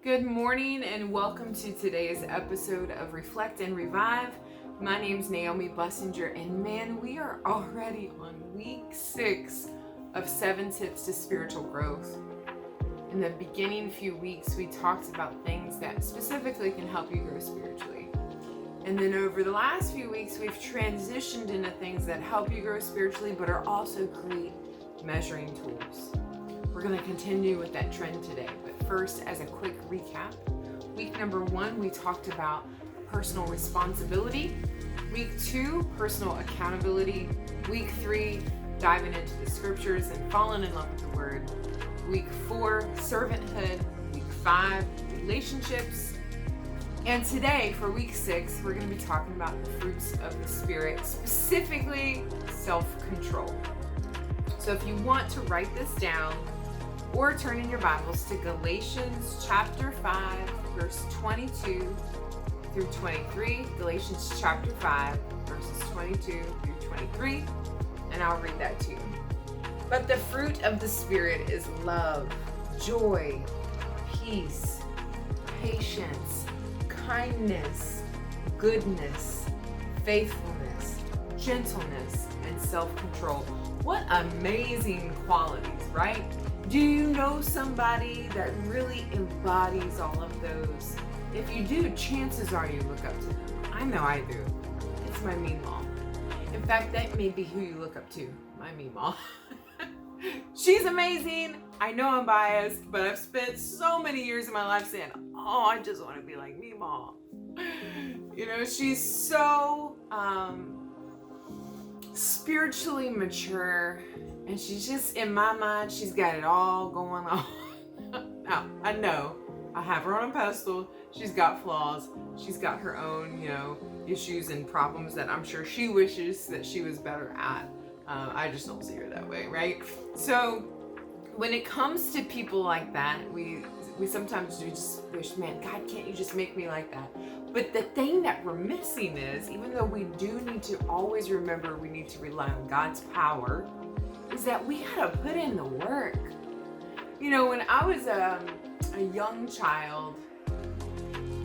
Good morning and welcome to today's episode of Reflect and Revive. My name's Naomi Bussinger, and man, we are already on week 6 of 7 tips to spiritual growth. In the beginning few weeks, we talked about things that specifically can help you grow spiritually. And then over the last few weeks, we've transitioned into things that help you grow spiritually, but are also great measuring tools. We're going to continue with that trend today. But first, as a quick recap, week number 1, we talked about personal responsibility. Week 2, personal accountability. Week 3, diving into the scriptures and falling in love with the word. Week 4, servanthood. Week 5, relationships. And today, for week 6, we're going to be talking about the fruits of the Spirit, specifically self-control. So if you want to write this down, or turn in your Bibles to Galatians chapter 5, verse 22 through 23. Galatians chapter 5, verses 22 through 23. And I'll read that to you. But the fruit of the Spirit is love, joy, peace, patience, kindness, goodness, faithfulness, gentleness, and self-control. What amazing qualities, right? Do you know somebody that really embodies all of those? If you do, chances are you look up to them. I know I do. It's my Meemaw. In fact, that may be who you look up to, my Meemaw. She's amazing. I know I'm biased, but I've spent so many years of my life saying, oh, I just want to be like Meemaw. You know, she's so spiritually mature. And she's just, in my mind, she's got it all going on. Now, I know, I have her on a pedestal. She's got flaws. She's got her own, issues and problems that I'm sure she wishes that she was better at. I just don't see her that way, right? So when it comes to people like that, we sometimes do just wish, man, God, can't you just make me like that? But the thing that we're missing is, even though we do need to always remember we need to rely on God's power, is that we gotta put in the work. You know, when I was a young child,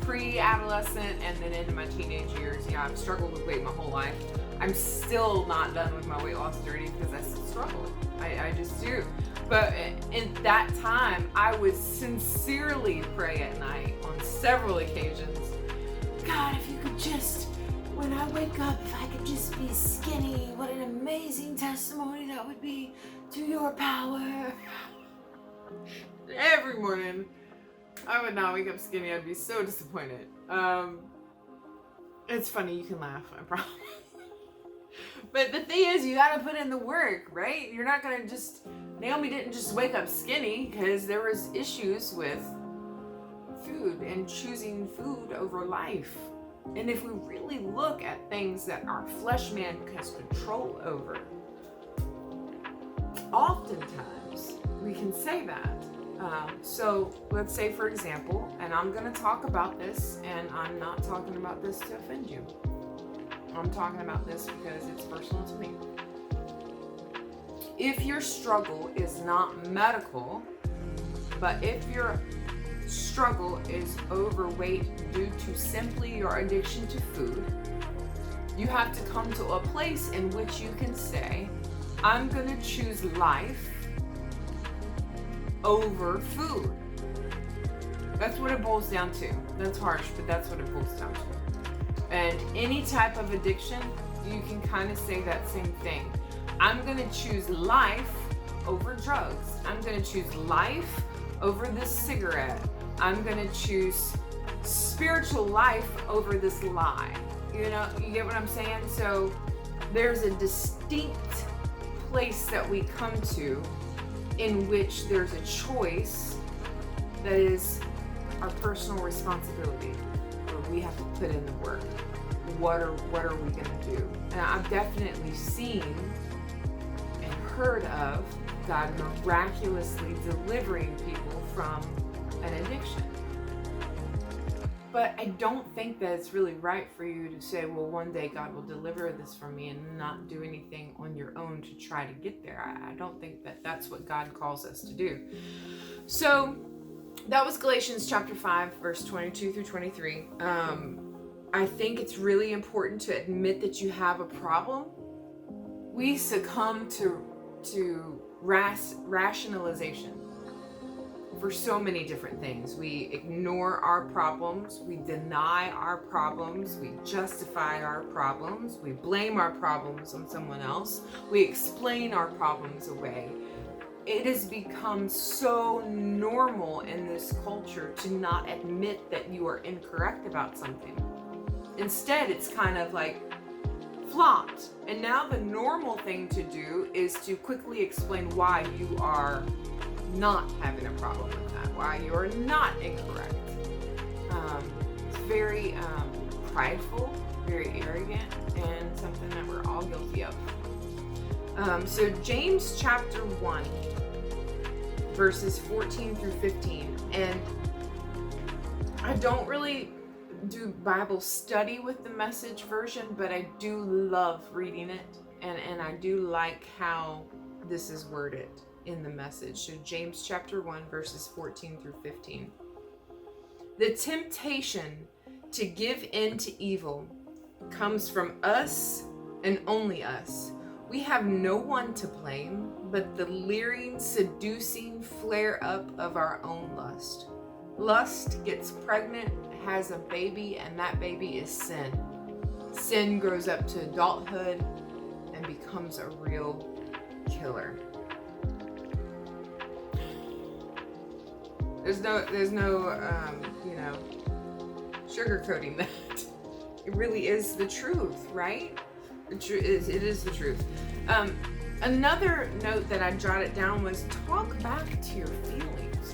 pre-adolescent, and then into my teenage years, I've struggled with weight my whole life. I'm still not done with my weight loss journey because I still struggle. I just do. But in that time, I would sincerely pray at night on several occasions, God, if you could just, when I wake up, if I could just be skinny, what an amazing testimony that would be to your power. Every morning, I would not wake up skinny. I'd be so disappointed. It's funny, you can laugh, I promise. But the thing is, you gotta put in the work, right? You're not gonna just, Naomi didn't just wake up skinny because there was issues with food and choosing food over life. And if we really look at things that our flesh man has control over, oftentimes we can say that. So let's say, for example, and I'm going to talk about this, and I'm not talking about this to offend you. I'm talking about this because it's personal to me. If your struggle is not medical, but if your struggle is overweight due to simply your addiction to food, you have to come to a place in which you can say, I'm going to choose life over food. That's what it boils down to. That's harsh, but that's what it boils down to. And any type of addiction, you can kind of say that same thing. I'm going to choose life over drugs. I'm going to choose life over this cigarette. I'm going to choose spiritual life over this lie. You get what I'm saying? So there's a distinct place that we come to in which there's a choice that is our personal responsibility, where we have to put in the work. What are we going to do? And I've definitely seen and heard of God miraculously delivering people from an addiction. But I don't think that it's really right for you to say, well, one day God will deliver this from me and not do anything on your own to try to get there. I don't think that that's what God calls us to do. So That was Galatians chapter 5, verse 22 through 23. I think it's really important to admit that you have a problem. We succumb to rationalization for so many different things. We ignore our problems, we deny our problems, we justify our problems, we blame our problems on someone else, we explain our problems away. It has become so normal in this culture to not admit that you are incorrect about something. Instead, it's kind of like flopped. And now the normal thing to do is to quickly explain why you are not having a problem with that, why you are not incorrect. It's very prideful, very arrogant, and something that we're all guilty of. So James chapter 1, verses 14 through 15. And I don't really do Bible study with the Message version, but I do love reading it, and I do like how this is worded in the Message. So James chapter 1, verses 14 through 15. The temptation to give in to evil comes from us and only us. We have no one to blame but the leering, seducing flare-up of our own lust. Lust gets pregnant, has a baby, and that baby is sin. Sin grows up to adulthood and becomes a real killer. There's no sugarcoating that. It really is the truth, right? It is the truth. Another note that I jotted down was talk back to your feelings.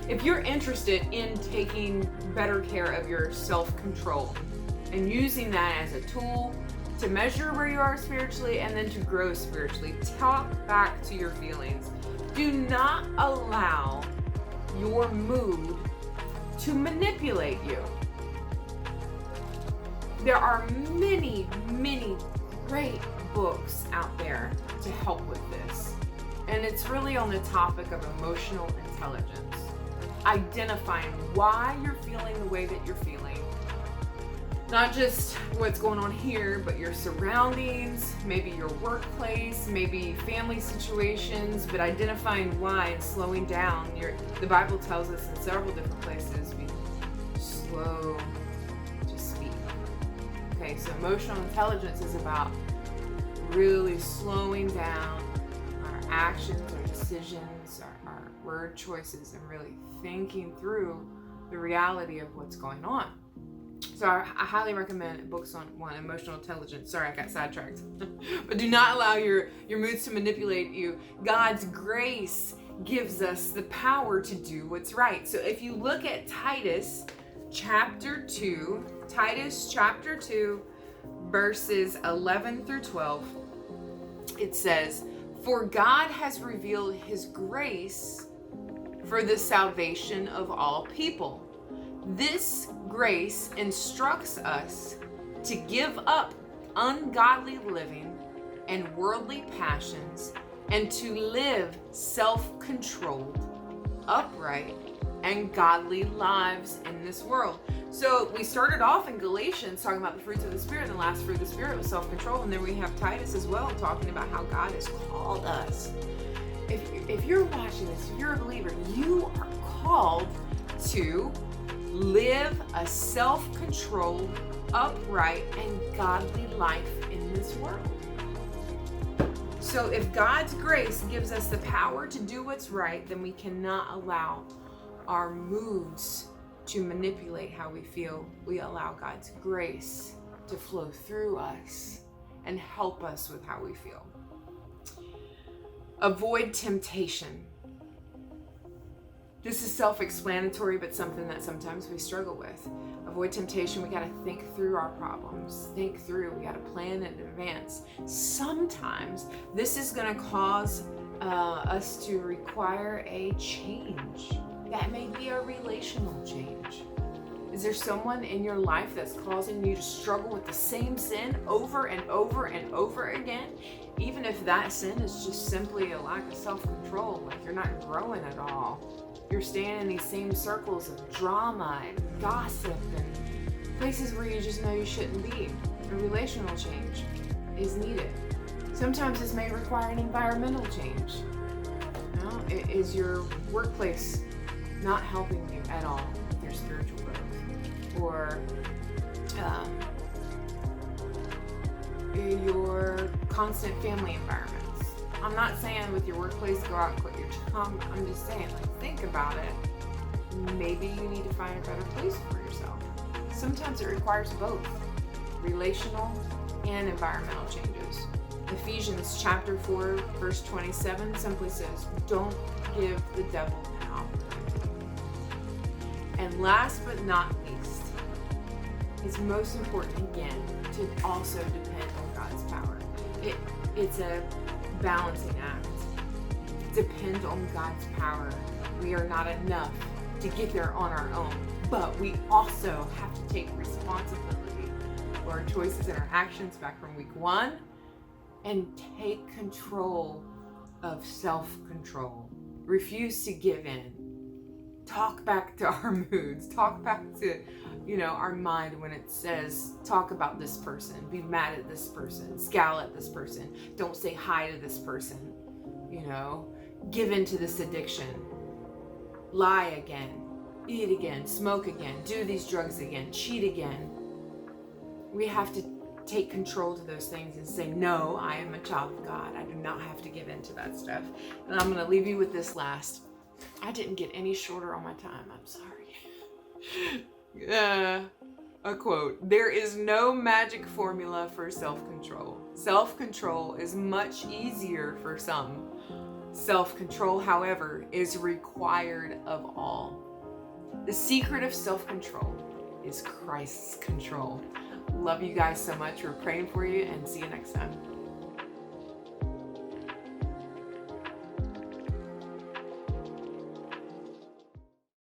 If you're interested in taking better care of your self-control and using that as a tool to measure where you are spiritually and then to grow spiritually, talk back to your feelings. Do not allow your mood to manipulate you. There are many, many great books out there to help with this. And it's really on the topic of emotional intelligence. Identifying why you're feeling the way that you're feeling. Not just what's going on here, but your surroundings, maybe your workplace, maybe family situations, but identifying why and slowing down. The Bible tells us in several different places, be slow to speak. Okay, so emotional intelligence is about really slowing down our actions, our decisions, our word choices, and really thinking through the reality of what's going on. So I highly recommend books on emotional intelligence. Sorry, I got sidetracked. But do not allow your moods to manipulate you. God's grace gives us the power to do what's right. So if you look at Titus chapter 2, verses 11 through 12, it says, "For God has revealed his grace for the salvation of all people. This grace instructs us to give up ungodly living and worldly passions and to live self-controlled, upright, and godly lives in this world." So we started off in Galatians talking about the fruits of the Spirit, and the last fruit of the Spirit was self-control. And then we have Titus as well talking about how God has called us. If you're watching this, if you're a believer, you are called to live a self-controlled, upright, and godly life in this world. So if God's grace gives us the power to do what's right, then we cannot allow our moods to manipulate how we feel. We allow God's grace to flow through us and help us with how we feel. Avoid temptation. This is self-explanatory, but something that sometimes we struggle with. Avoid temptation. We got to think through our problems. We got to plan in advance. Sometimes this is going to cause us to require a change. That may be a relational change. Is there someone in your life that's causing you to struggle with the same sin over and over and over again? Even if that sin is just simply a lack of self-control, like you're not growing at all. You're staying in these same circles of drama and gossip and places where you just know you shouldn't be. A relational change is needed. Sometimes this may require an environmental change. You know, is your workplace not helping you at all with your spiritual growth? Or your constant family environments. I'm not saying with your workplace go out and quit your job. I'm just saying, like, think about it. Maybe you need to find a better place for yourself. Sometimes it requires both relational and environmental changes. Ephesians chapter 4 verse 27 simply says, don't give the devil an opportunity. And last but not least, it's most important again to also depend on God's power. It's a balancing act. Depend on God's power. We are not enough to get there on our own, but we also have to take responsibility for our choices and our actions back from week 1 and take control of self-control. Refuse to give in. Talk back to our moods. Talk back to, our mind when it says, talk about this person, be mad at this person, scowl at this person, don't say hi to this person, give in to this addiction, lie again, eat again, smoke again, do these drugs again, cheat again. We have to take control to those things and say, no, I am a child of God. I do not have to give in to that stuff. And I'm going to leave you with this last. I didn't get any shorter on my time. I'm sorry. A quote. There is no magic formula for self-control. Self-control is much easier for some. Self-control, however, is required of all. The secret of self-control is Christ's control. Love you guys so much. We're praying for you and see you next time.